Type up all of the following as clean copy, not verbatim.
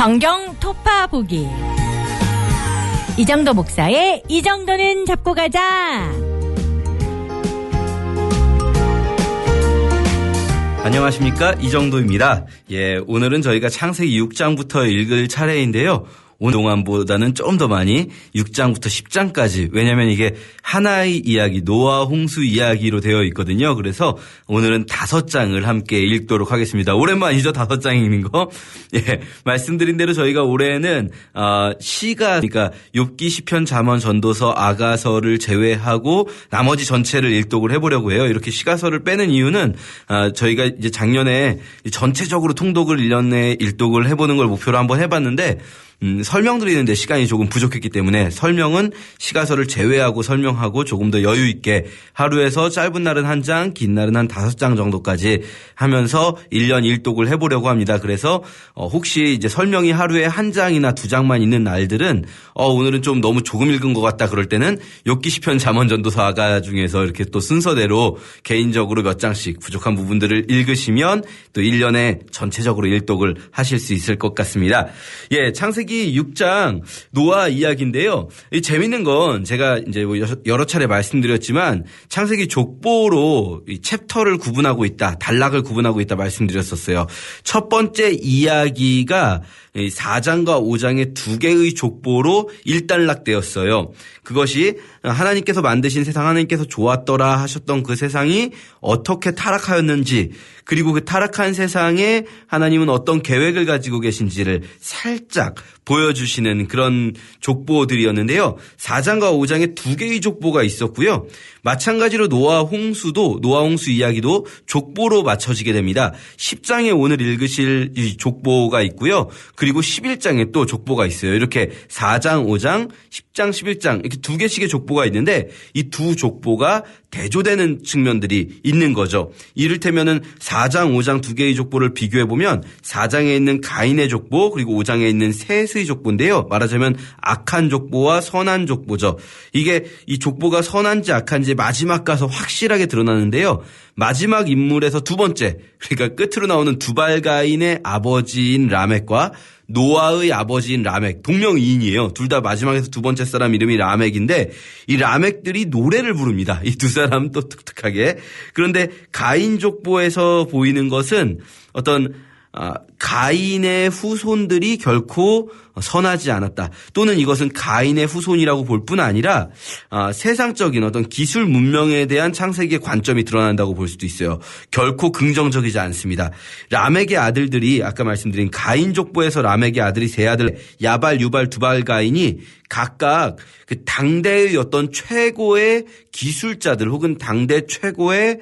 성경 토파 보기. 이정도 목사의 이 정도는 잡고 가자. 안녕하십니까, 이정도입니다. 오늘은 저희가 창세기 6장부터 읽을 차례인데요. 오늘 동안보다는 좀 더 많이 6장부터 10장까지, 왜냐하면 이게 하나의 이야기, 노아 홍수 이야기로 되어 있거든요. 그래서 오늘은 5장을 함께 읽도록 하겠습니다. 오랜만이죠, 5장 읽는 거. 말씀드린 대로 저희가 올해는 시가, 그러니까 욥기, 시편, 잠언, 전도서, 아가서를 제외하고 나머지 전체를 일독을 해보려고 해요. 이렇게 시가서를 빼는 이유는 저희가 이제 작년에 전체적으로 통독을 1년 내에 일독을 해보는 걸 목표로 한번 해봤는데 설명드리는데 시간이 조금 부족했기 때문에 설명은 시가서를 제외하고 설명하고 조금 더 여유 있게 하루에서 짧은 날은 1장, 긴 날은 한 5장 정도까지 하면서 1년 일독을 해보려고 합니다. 그래서 혹시 이제 설명이 하루에 1장이나 2장만 있는 날들은 오늘은 좀 너무 조금 읽은 것 같다 그럴 때는 욥기, 시편, 잠언, 전도서, 아가 중에서 이렇게 또 순서대로 개인적으로 몇 장씩 부족한 부분들을 읽으시면 또 1년에 전체적으로 일독을 하실 수 있을 것 같습니다. 창세기 6장 노아 이야기인데요. 재밌는 건 제가 이제 여러 차례 말씀드렸지만 창세기 족보로 이 챕터를 구분하고 있다, 단락을 구분하고 있다 말씀드렸었어요. 첫 번째 이야기가 4장과 5장의 2개의 족보로 일단락되었어요. 그것이 하나님께서 만드신 세상, 하나님께서 좋았더라 하셨던 그 세상이 어떻게 타락하였는지, 그리고 그 타락한 세상에 하나님은 어떤 계획을 가지고 계신지를 살짝 보여주시는 그런 족보들이었는데요. 4장과 5장에 2개의 족보가 있었고요. 마찬가지로 노아 홍수 이야기도 족보로 맞춰지게 됩니다. 10장에 오늘 읽으실 이 족보가 있고요. 그리고 11장에 또 족보가 있어요. 이렇게 4장, 5장, 10장, 11장 이렇게 2개씩의 족보가 있는데 이 두 족보가 대조되는 측면들이 있는 거죠. 이를테면은 4장, 5장 2개의 족보를 비교해보면 4장에 있는 가인의 족보, 그리고 5장에 있는 셋의 족보인데요. 말하자면 악한 족보와 선한 족보죠. 이게 이 족보가 선한지 악한지 마지막 가서 확실하게 드러나는데요. 마지막 인물에서 두 번째, 그러니까 끝으로 나오는 두발가인의 아버지인 라멕과 노아의 아버지인 라멕, 동명이인이에요. 둘 다 마지막에서 두 번째 사람 이름이 라멕인데 이 라멕들이 노래를 부릅니다. 이 두 사람 또 독특하게. 그런데 가인 족보에서 보이는 것은 어떤 가인의 후손들이 결코 선하지 않았다. 또는 이것은 가인의 후손이라고 볼 뿐 아니라 세상적인 어떤 기술 문명에 대한 창세기의 관점이 드러난다고 볼 수도 있어요. 결코 긍정적이지 않습니다. 라멕의 아들들이 아까 말씀드린 가인 족보에서 라멕의 아들이 세 아들 야발, 유발, 두발 가인이 각각 그 당대의 어떤 최고의 기술자들 혹은 당대 최고의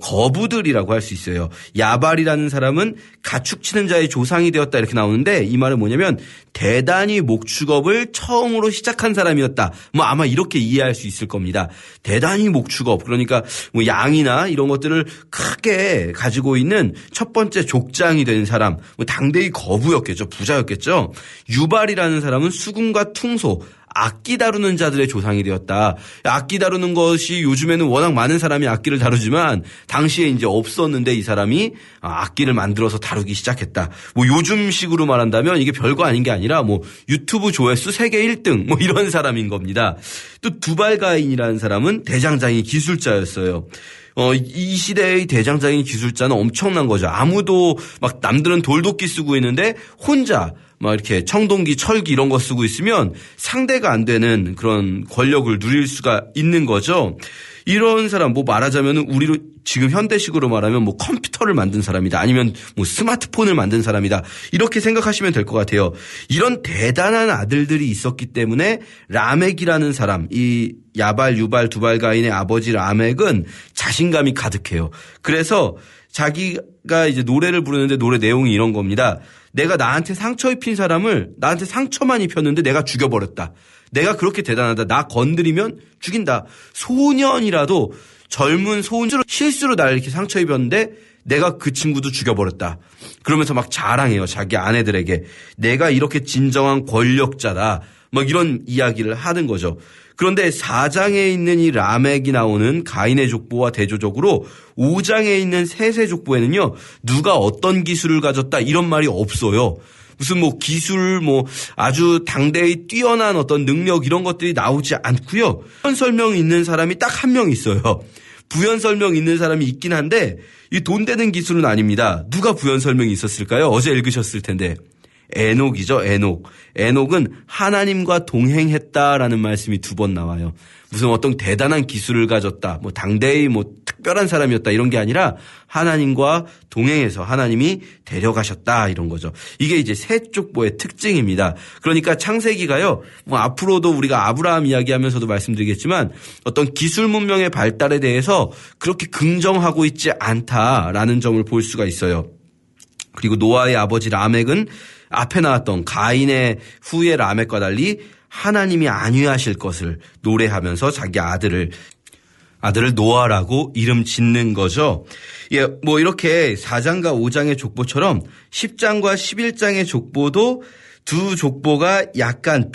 거부들이라고 할 수 있어요. 야발이라는 사람은 가축치는 자의 조상이 되었다 이렇게 나오는데 이 말은 뭐냐면 대단히 목축업을 처음으로 시작한 사람이었다. 아마 이렇게 이해할 수 있을 겁니다. 대단히 목축업, 그러니까 양이나 이런 것들을 크게 가지고 있는 첫 번째 족장이 된 사람, 당대의 거부였겠죠. 부자였겠죠. 유발이라는 사람은 수금과 퉁소, 악기 다루는 자들의 조상이 되었다. 악기 다루는 것이 요즘에는 워낙 많은 사람이 악기를 다루지만 당시에 이제 없었는데 이 사람이 악기를 만들어서 다루기 시작했다. 요즘식으로 말한다면 이게 별거 아닌 게 아니라 유튜브 조회수 세계 1등 이런 사람인 겁니다. 또 두발가인이라는 사람은 대장장이 기술자였어요. 이 시대의 대장장인 기술자는 엄청난 거죠. 아무도 남들은 돌도끼 쓰고 있는데 혼자 이렇게 청동기, 철기 이런 거 쓰고 있으면 상대가 안 되는 그런 권력을 누릴 수가 있는 거죠. 이런 사람 말하자면 우리로 지금 현대식으로 말하면 컴퓨터를 만든 사람이다. 아니면 스마트폰을 만든 사람이다. 이렇게 생각하시면 될 것 같아요. 이런 대단한 아들들이 있었기 때문에 라멕이라는 사람, 이 야발, 유발, 두발 가인의 아버지 라멕은 자신감이 가득해요. 그래서 자기가 이제 노래를 부르는데 노래 내용이 이런 겁니다. 내가 나한테 상처 입힌 사람을 나한테 상처만 입혔는데 내가 죽여버렸다. 내가 그렇게 대단하다. 나 건드리면 죽인다. 소년이라도 젊은 소년으로 실수로 나를 이렇게 상처 입혔는데 내가 그 친구도 죽여버렸다. 그러면서 자랑해요. 자기 아내들에게. 내가 이렇게 진정한 권력자다. 이런 이야기를 하는 거죠. 그런데 4장에 있는 이 라멕이 나오는 가인의 족보와 대조적으로 5장에 있는 셋의 족보에는요. 누가 어떤 기술을 가졌다 이런 말이 없어요. 무슨 뭐 기술 뭐 아주 당대의 뛰어난 어떤 능력 이런 것들이 나오지 않고요. 부연 설명 있는 사람이 딱 한 명 있어요. 부연 설명 있는 사람이 있긴 한데 이 돈 되는 기술은 아닙니다. 누가 부연 설명이 있었을까요? 어제 읽으셨을 텐데. 에녹이죠. 에녹은 하나님과 동행했다라는 말씀이 2번 나와요. 무슨 어떤 대단한 기술을 가졌다, 뭐 당대의 뭐 특별한 사람이었다 이런 게 아니라 하나님과 동행해서 하나님이 데려가셨다 이런 거죠. 이게 이제 새 족보의 특징입니다. 그러니까 창세기가요, 뭐 앞으로도 우리가 아브라함 이야기하면서도 말씀드리겠지만 어떤 기술 문명의 발달에 대해서 그렇게 긍정하고 있지 않다라는 점을 볼 수가 있어요. 그리고 노아의 아버지 라멕은 앞에 나왔던 가인의 후예 라멕과 달리 하나님이 안위하실 것을 노래하면서 자기 아들을 노아라고 이름 짓는 거죠. 예, 뭐 이렇게 4장과 5장의 족보처럼 10장과 11장의 족보도 두 족보가 약간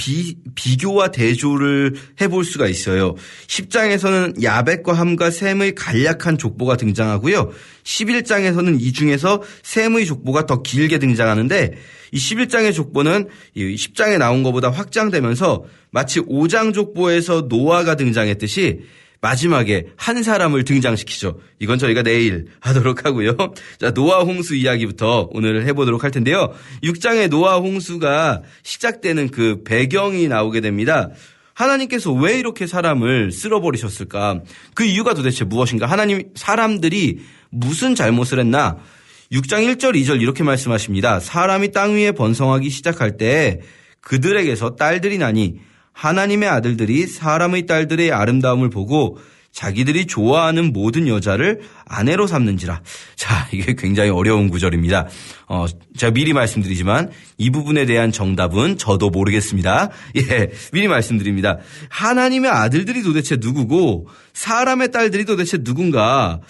비교와 대조를 해볼 수가 있어요. 10장에서는 야벳과 함과 셈의 간략한 족보가 등장하고요. 11장에서는 이 중에서 셈의 족보가 더 길게 등장하는데 이 11장의 족보는 10장에 나온 것보다 확장되면서 마치 5장 족보에서 노아가 등장했듯이 마지막에 한 사람을 등장시키죠. 이건 저희가 내일 하도록 하고요. 자, 노아 홍수 이야기부터 오늘 해보도록 할 텐데요. 6장의 노아 홍수가 시작되는 그 배경이 나오게 됩니다. 하나님께서 왜 이렇게 사람을 쓸어버리셨을까? 그 이유가 도대체 무엇인가? 사람들이 무슨 잘못을 했나? 6장 1절 2절 이렇게 말씀하십니다. 사람이 땅 위에 번성하기 시작할 때 그들에게서 딸들이 나니 하나님의 아들들이 사람의 딸들의 아름다움을 보고 자기들이 좋아하는 모든 여자를 아내로 삼는지라. 자, 이게 굉장히 어려운 구절입니다. 제가 미리 말씀드리지만 이 부분에 대한 정답은 저도 모르겠습니다. 예, 미리 말씀드립니다. 하나님의 아들들이 도대체 누구고 사람의 딸들이 도대체 누군가?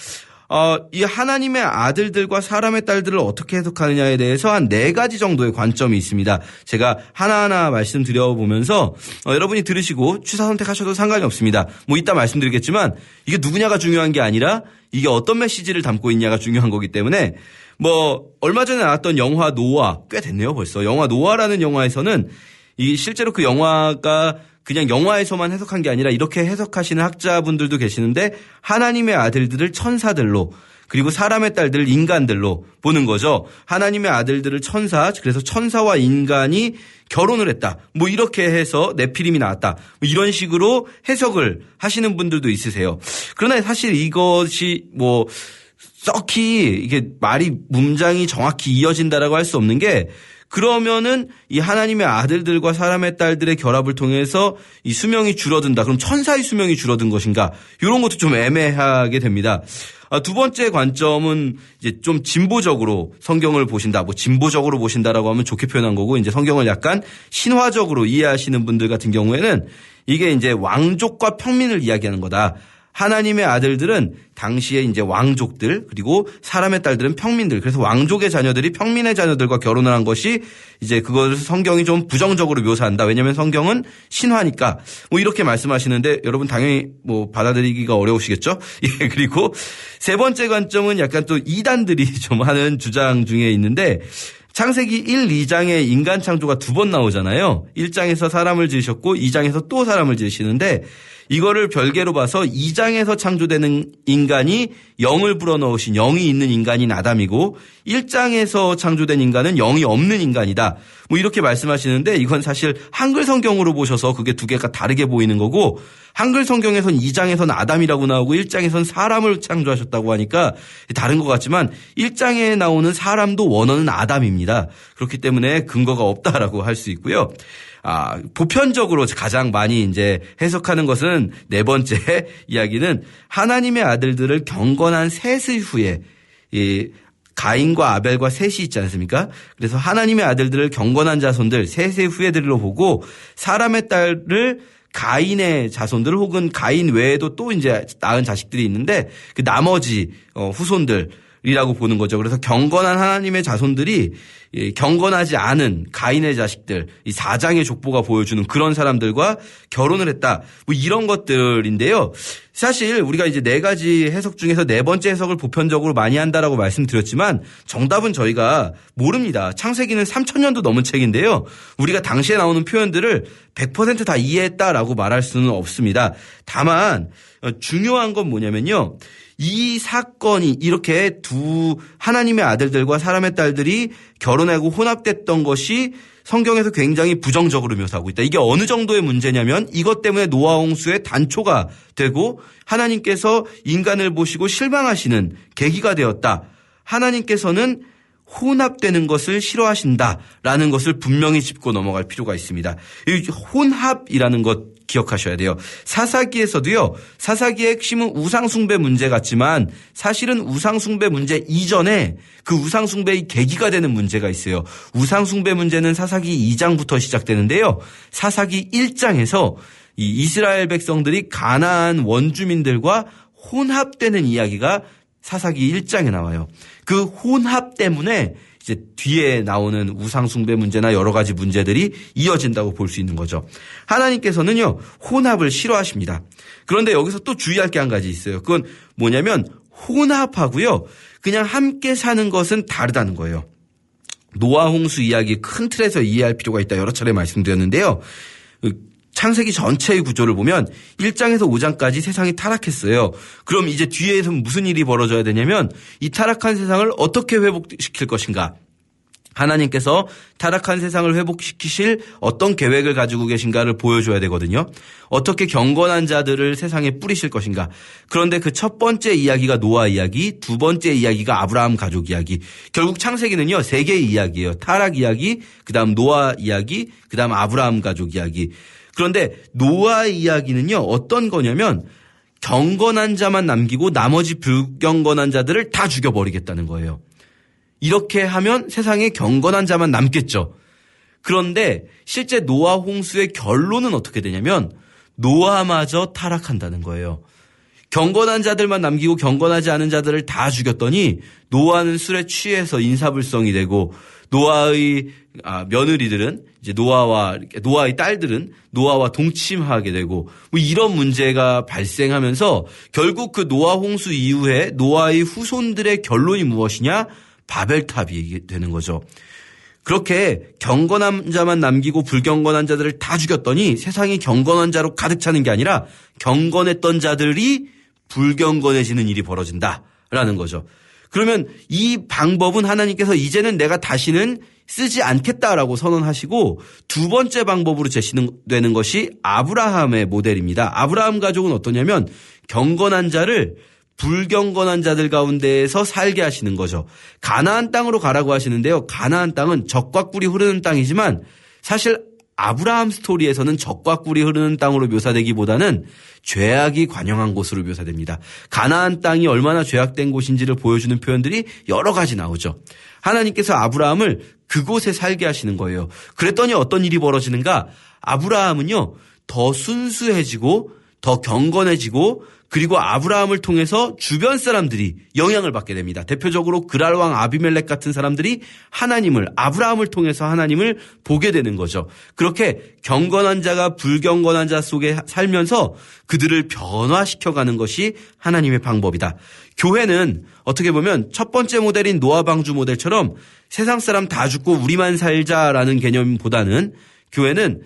이 하나님의 아들들과 사람의 딸들을 어떻게 해석하느냐에 대해서 한 4가지 정도의 관점이 있습니다. 제가 하나하나 말씀드려보면서 여러분이 들으시고 취사 선택하셔도 상관이 없습니다. 뭐 이따 말씀드리겠지만 이게 누구냐가 중요한 게 아니라 이게 어떤 메시지를 담고 있냐가 중요한 거기 때문에 뭐 얼마 전에 나왔던 영화 노아 꽤 됐네요 벌써. 영화 노아라는 영화에서는 이 실제로 그 영화가 그냥 영화에서만 해석한 게 아니라 이렇게 해석하시는 학자분들도 계시는데 하나님의 아들들을 천사들로 그리고 사람의 딸들을 인간들로 보는 거죠. 하나님의 아들들을 천사, 그래서 천사와 인간이 결혼을 했다. 뭐 이렇게 해서 네피림이 나왔다. 뭐 이런 식으로 해석을 하시는 분들도 있으세요. 그러나 사실 이것이 뭐 썩히 이게 말이 문장이 정확히 이어진다라고 할 수 없는 게 그러면은 이 하나님의 아들들과 사람의 딸들의 결합을 통해서 이 수명이 줄어든다. 그럼 천사의 수명이 줄어든 것인가? 이런 것도 좀 애매하게 됩니다. 두 번째 관점은 이제 좀 진보적으로 성경을 보신다. 뭐 진보적으로 보신다라고 하면 좋게 표현한 거고 이제 성경을 약간 신화적으로 이해하시는 분들 같은 경우에는 이게 이제 왕족과 평민을 이야기하는 거다. 하나님의 아들들은 당시에 이제 왕족들 그리고 사람의 딸들은 평민들. 그래서 왕족의 자녀들이 평민의 자녀들과 결혼을 한 것이 이제 그것을 성경이 좀 부정적으로 묘사한다. 왜냐하면 성경은 신화니까 뭐 이렇게 말씀하시는데 여러분 당연히 뭐 받아들이기가 어려우시겠죠. 예, 그리고 세 번째 관점은 약간 또 이단들이 좀 하는 주장 중에 있는데 창세기 1, 2장에 인간 창조가 2번 나오잖아요. 1장에서 사람을 지으셨고 2장에서 또 사람을 지으시는데 이거를 별개로 봐서 2장에서 창조되는 인간이 영을 불어넣으신 영이 있는 인간인 아담이고 1장에서 창조된 인간은 영이 없는 인간이다. 뭐 이렇게 말씀하시는데 이건 사실 한글 성경으로 보셔서 그게 두 개가 다르게 보이는 거고 한글 성경에선 2장에서는 아담이라고 나오고 1장에서는 사람을 창조하셨다고 하니까 다른 것 같지만 1장에 나오는 사람도 원어는 아담입니다. 그렇기 때문에 근거가 없다라고 할 수 있고요. 보편적으로 가장 많이 이제 해석하는 것은 네 번째 이야기는 하나님의 아들들을 경건한 셋의 후에 이 가인과 아벨과 셋이 있지 않습니까? 그래서 하나님의 아들들을 경건한 자손들 셋의 후예들로 보고 사람의 딸을 가인의 자손들 혹은 가인 외에도 또 이제 낳은 자식들이 있는데 그 나머지 후손들이라고 보는 거죠. 그래서 경건한 하나님의 자손들이 경건하지 않은 가인의 자식들, 이 4장의 족보가 보여주는 그런 사람들과 결혼을 했다. 뭐 이런 것들인데요. 사실 우리가 이제 4가지 해석 중에서 4번째 해석을 보편적으로 많이 한다라고 말씀드렸지만 정답은 저희가 모릅니다. 창세기는 3000년도 넘은 책인데요. 우리가 당시에 나오는 표현들을 100% 다 이해했다라고 말할 수는 없습니다. 다만 중요한 건 뭐냐면요. 이 사건이 이렇게 두 하나님의 아들들과 사람의 딸들이 결혼하고 혼합됐던 것이 성경에서 굉장히 부정적으로 묘사하고 있다. 이게 어느 정도의 문제냐면 이것 때문에 노아 홍수의 단초가 되고 하나님께서 인간을 보시고 실망하시는 계기가 되었다. 하나님께서는 혼합되는 것을 싫어하신다라는 것을 분명히 짚고 넘어갈 필요가 있습니다. 이 혼합이라는 것 기억하셔야 돼요. 사사기에서도요. 사사기의 핵심은 우상숭배 문제 같지만 사실은 우상숭배 문제 이전에 그 우상숭배의 계기가 되는 문제가 있어요. 우상숭배 문제는 사사기 2장부터 시작되는데요. 사사기 1장에서 이 이스라엘 백성들이 가나안 원주민들과 혼합되는 이야기가 사사기 1장에 나와요. 그 혼합 때문에 이제 뒤에 나오는 우상숭배 문제나 여러 가지 문제들이 이어진다고 볼 수 있는 거죠. 하나님께서는요, 혼합을 싫어하십니다. 그런데 여기서 또 주의할 게 한 가지 있어요. 그건 뭐냐면 혼합하고요, 그냥 함께 사는 것은 다르다는 거예요. 노아 홍수 이야기 큰 틀에서 이해할 필요가 있다 여러 차례 말씀드렸는데요. 창세기 전체의 구조를 보면 1장에서 5장까지 세상이 타락했어요. 그럼 이제 뒤에서 무슨 일이 벌어져야 되냐면 이 타락한 세상을 어떻게 회복시킬 것인가. 하나님께서 타락한 세상을 회복시키실 어떤 계획을 가지고 계신가를 보여줘야 되거든요. 어떻게 경건한 자들을 세상에 뿌리실 것인가. 그런데 그 첫 번째 이야기가 노아 이야기, 두 번째 이야기가 아브라함 가족 이야기. 결국 창세기는요 3개의 이야기예요. 타락 이야기, 그다음 노아 이야기, 그다음 아브라함 가족 이야기. 그런데 노아 이야기는요 어떤 거냐면 경건한 자만 남기고 나머지 불경건한 자들을 다 죽여버리겠다는 거예요. 이렇게 하면 세상에 경건한 자만 남겠죠. 그런데 실제 노아 홍수의 결론은 어떻게 되냐면 노아마저 타락한다는 거예요. 경건한 자들만 남기고 경건하지 않은 자들을 다 죽였더니 노아는 술에 취해서 인사불성이 되고 노아의 며느리들은 이제 노아의 딸들은 노아와 동침하게 되고 뭐 이런 문제가 발생하면서 결국 그 노아 홍수 이후에 노아의 후손들의 결론이 무엇이냐? 바벨탑이 되는 거죠. 그렇게 경건한 자만 남기고 불경건한 자들을 다 죽였더니 세상이 경건한 자로 가득 차는 게 아니라 경건했던 자들이 불경건해지는 일이 벌어진다라는 거죠. 그러면 이 방법은 하나님께서 이제는 내가 다시는 쓰지 않겠다라고 선언하시고 두 번째 방법으로 제시되는 것이 아브라함의 모델입니다. 아브라함 가족은 어떠냐면 경건한 자를 불경건한 자들 가운데에서 살게 하시는 거죠. 가나안 땅으로 가라고 하시는데요. 가나안 땅은 젖과 꿀이 흐르는 땅이지만 사실 아브라함 스토리에서는 젖과 꿀이 흐르는 땅으로 묘사되기보다는 죄악이 관영한 곳으로 묘사됩니다. 가나안 땅이 얼마나 죄악된 곳인지를 보여주는 표현들이 여러 가지 나오죠. 하나님께서 아브라함을 그곳에 살게 하시는 거예요. 그랬더니 어떤 일이 벌어지는가? 아브라함은요, 더 순수해지고 더 경건해지고 그리고 아브라함을 통해서 주변 사람들이 영향을 받게 됩니다. 대표적으로 그랄왕 아비멜렉 같은 사람들이 아브라함을 통해서 하나님을 보게 되는 거죠. 그렇게 경건한 자가 불경건한 자 속에 살면서 그들을 변화시켜가는 것이 하나님의 방법이다. 교회는 어떻게 보면 첫 번째 모델인 노아 방주 모델처럼 세상 사람 다 죽고 우리만 살자라는 개념보다는 교회는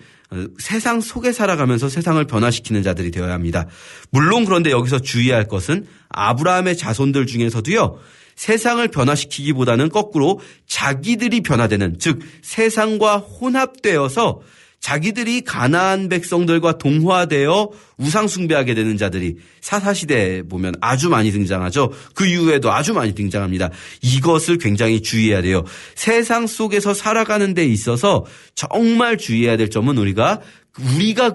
세상 속에 살아가면서 세상을 변화시키는 자들이 되어야 합니다. 물론 그런데 여기서 주의할 것은 아브라함의 자손들 중에서도요. 세상을 변화시키기보다는 거꾸로 자기들이 변화되는, 즉 세상과 혼합되어서 자기들이 가나안 백성들과 동화되어 우상 숭배하게 되는 자들이 사사시대에 보면 아주 많이 등장하죠. 그 이후에도 아주 많이 등장합니다. 이것을 굉장히 주의해야 돼요. 세상 속에서 살아가는 데 있어서 정말 주의해야 될 점은 우리가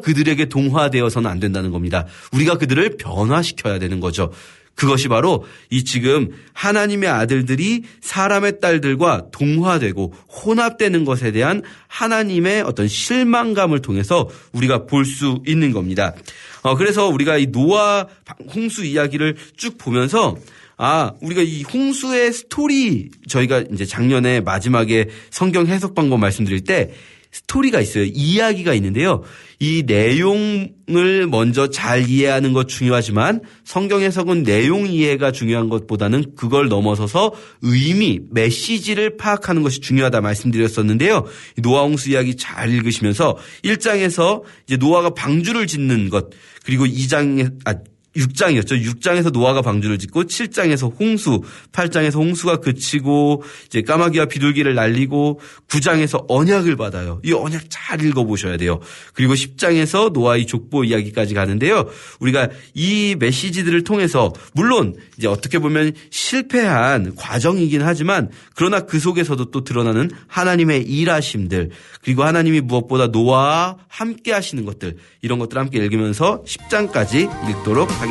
그들에게 동화되어서는 안 된다는 겁니다. 우리가 그들을 변화시켜야 되는 거죠. 그것이 바로 이 지금 하나님의 아들들이 사람의 딸들과 동화되고 혼합되는 것에 대한 하나님의 어떤 실망감을 통해서 우리가 볼 수 있는 겁니다. 그래서 우리가 이 노아 홍수 이야기를 쭉 보면서 우리가 이 홍수의 스토리 저희가 이제 작년에 마지막에 성경 해석 방법 말씀드릴 때 스토리가 있어요. 이야기가 있는데요. 이 내용을 먼저 잘 이해하는 것 중요하지만 성경 해석은 내용 이해가 중요한 것보다는 그걸 넘어서서 의미, 메시지를 파악하는 것이 중요하다 말씀드렸었는데요. 노아 홍수 이야기 잘 읽으시면서 1장에서 이제 노아가 방주를 짓는 것, 그리고 6장이었죠. 6장에서 노아가 방주를 짓고 7장에서 홍수, 8장에서 홍수가 그치고 이제 까마귀와 비둘기를 날리고 9장에서 언약을 받아요. 이 언약 잘 읽어보셔야 돼요. 그리고 10장에서 노아의 족보 이야기까지 가는데요. 우리가 이 메시지들을 통해서 물론 이제 어떻게 보면 실패한 과정이긴 하지만 그러나 그 속에서도 또 드러나는 하나님의 일하심들, 그리고 하나님이 무엇보다 노아와 함께 하시는 것들, 이런 것들을 함께 읽으면서 10장까지 읽도록 하겠습니다.